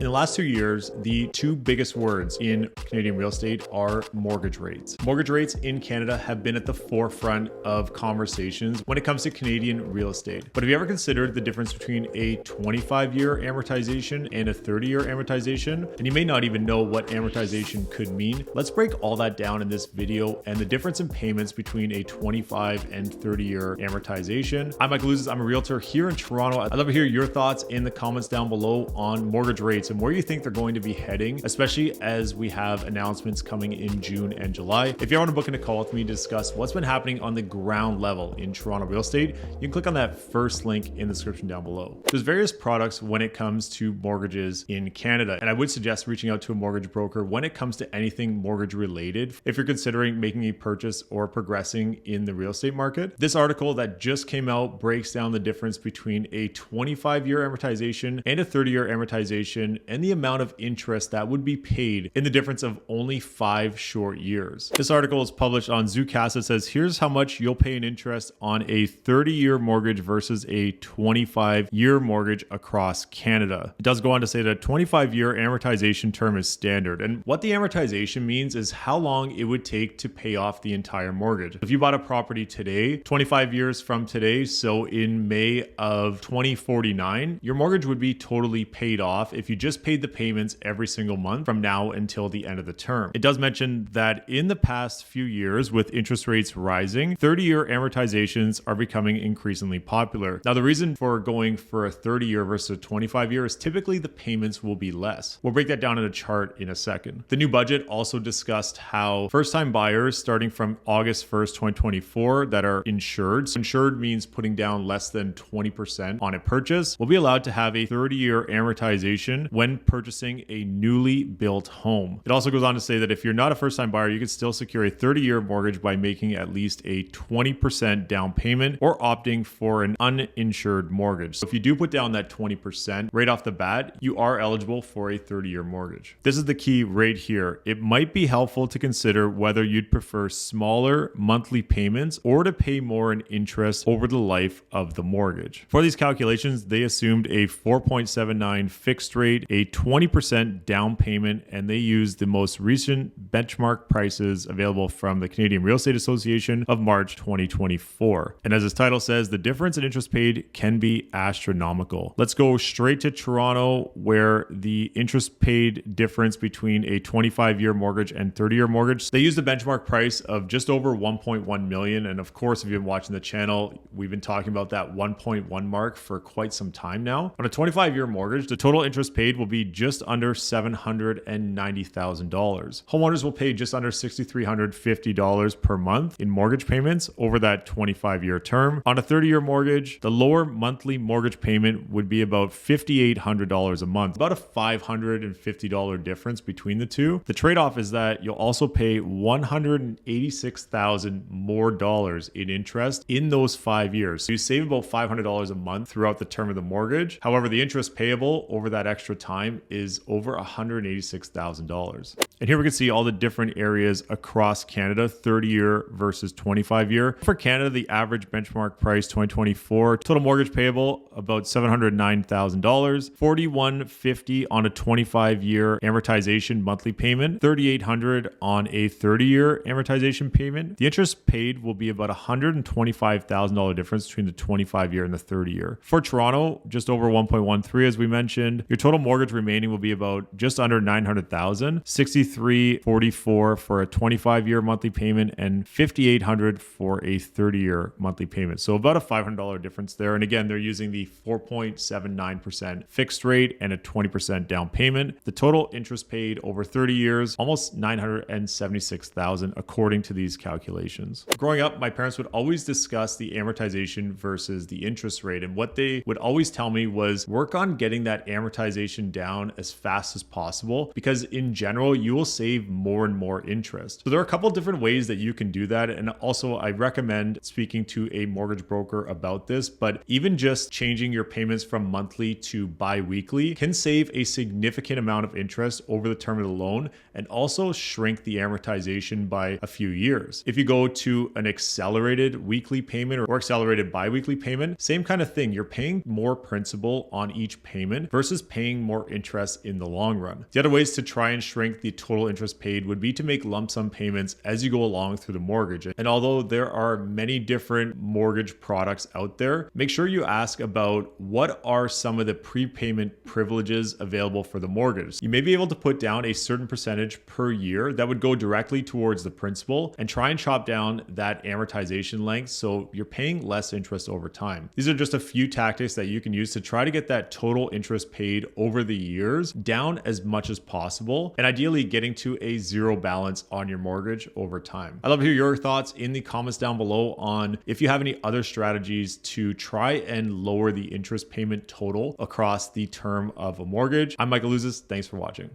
In the last 2 years, the two biggest words in Canadian real estate are mortgage rates. Mortgage rates in Canada have been at the forefront of conversations when it comes to Canadian real estate. But have you ever considered the difference between a 25-year amortization and a 30-year amortization? And you may not even know what amortization could mean. Let's break all that down in this video and the difference in payments between a 25 and 30-year amortization. I'm Michael Ouzas. I'm a realtor here in Toronto. I'd love to hear your thoughts in the comments down below on mortgage rates and where you think they're going to be heading, especially as we have announcements coming in June and July. If you want to book in a call with me to discuss what's been happening on the ground level in Toronto real estate, you can click on that first link in the description down below. There's various products when it comes to mortgages in Canada, and I would suggest reaching out to a mortgage broker when it comes to anything mortgage related if you're considering making a purchase or progressing in the real estate market. This article that just came out breaks down the difference between a 25-year amortization and a 30-year amortization and the amount of interest that would be paid in the difference of only 5 short years. This article is published on Zoocast. It says, here's how much you'll pay in interest on a 30-year mortgage versus a 25-year mortgage across Canada. It does go on to say that a 25-year amortization term is standard. And what the amortization means is how long it would take to pay off the entire mortgage. If you bought a property today, 25 years from today, so in May of 2049, your mortgage would be totally paid off if you just paid the payments every single month from now until the end of the term. It does mention that in the past few years, with interest rates rising, 30-year amortizations are becoming increasingly popular. Now, the reason for going for a 30-year versus a 25-year is typically the payments will be less. We'll break that down in a chart in a second. The new budget also discussed how first-time buyers starting from August 1st, 2024 that are insured. So insured means putting down less than 20% on a purchase, will be allowed to have a 30-year amortization when purchasing a newly built home. It also goes on to say that if you're not a first-time buyer, you can still secure a 30-year mortgage by making at least a 20% down payment or opting for an uninsured mortgage. So if you do put down that 20% right off the bat, you are eligible for a 30-year mortgage. This is the key right here. It might be helpful to consider whether you'd prefer smaller monthly payments or to pay more in interest over the life of the mortgage. For these calculations, they assumed a 4.79 fixed rate, a 20% down payment, and they used the most recent benchmark prices available from the Canadian Real Estate Association of March 2024. And as its title says, the difference in interest paid can be astronomical. Let's go straight to Toronto, where the interest paid difference between a 25-year mortgage and 30-year mortgage, they used a benchmark price of just over 1.1 million. And of course, if you've been watching the channel, we've been talking about that 1.1 mark for quite some time now. On a 25-year mortgage, the total interest paid will be just under $790,000. Homeowners will pay just under $6,350 per month in mortgage payments over that 25-year term. On a 30-year mortgage, the lower monthly mortgage payment would be about $5,800 a month, about a $550 difference between the two. The trade-off is that you'll also pay $186,000 more in interest in those 5 years. So you save about $500 a month throughout the term of the mortgage. However, the interest payable over that extra time is over $186,000. And here we can see all the different areas across Canada, 30-year versus 25-year. For Canada, the average benchmark price 2024, total mortgage payable about $709,000, $4,150 on a 25-year amortization monthly payment, $3,800 on a 30-year amortization payment. The interest paid will be about $125,000 difference between the 25-year and the 30-year. For Toronto, just over 1.13 as we mentioned. Your total mortgage remaining will be about just under $900,000, $6,344 for a 25-year monthly payment and $5,800 for a 30-year monthly payment. So about a $500 difference there. And again, they're using the 4.79% fixed rate and a 20% down payment. The total interest paid over 30 years, almost $976,000 according to these calculations. Growing up, my parents would always discuss the amortization versus the interest rate. And what they would always tell me was work on getting that amortization down as fast as possible, because in general, you will save more and more interest. So there are a couple of different ways that you can do that. And also I recommend speaking to a mortgage broker about this, but even just changing your payments from monthly to bi-weekly can save a significant amount of interest over the term of the loan and also shrink the amortization by a few years. If you go to an accelerated weekly payment or accelerated bi-weekly payment, same kind of thing. You're paying more principal on each payment versus paying more interest in the long run. The other ways to try and shrink the total interest paid would be to make lump sum payments as you go along through the mortgage. And although there are many different mortgage products out there, make sure you ask about what are some of the prepayment privileges available for the mortgage. You may be able to put down a certain percentage per year that would go directly towards the principal and try and chop down that amortization length so you're paying less interest over time. These are just a few tactics that you can use to try to get that total interest paid over the years down as much as possible, and ideally getting to a zero balance on your mortgage over time. I'd love to hear your thoughts in the comments down below on if you have any other strategies to try and lower the interest payment total across the term of a mortgage. I'm Michael Ouzas. Thanks for watching.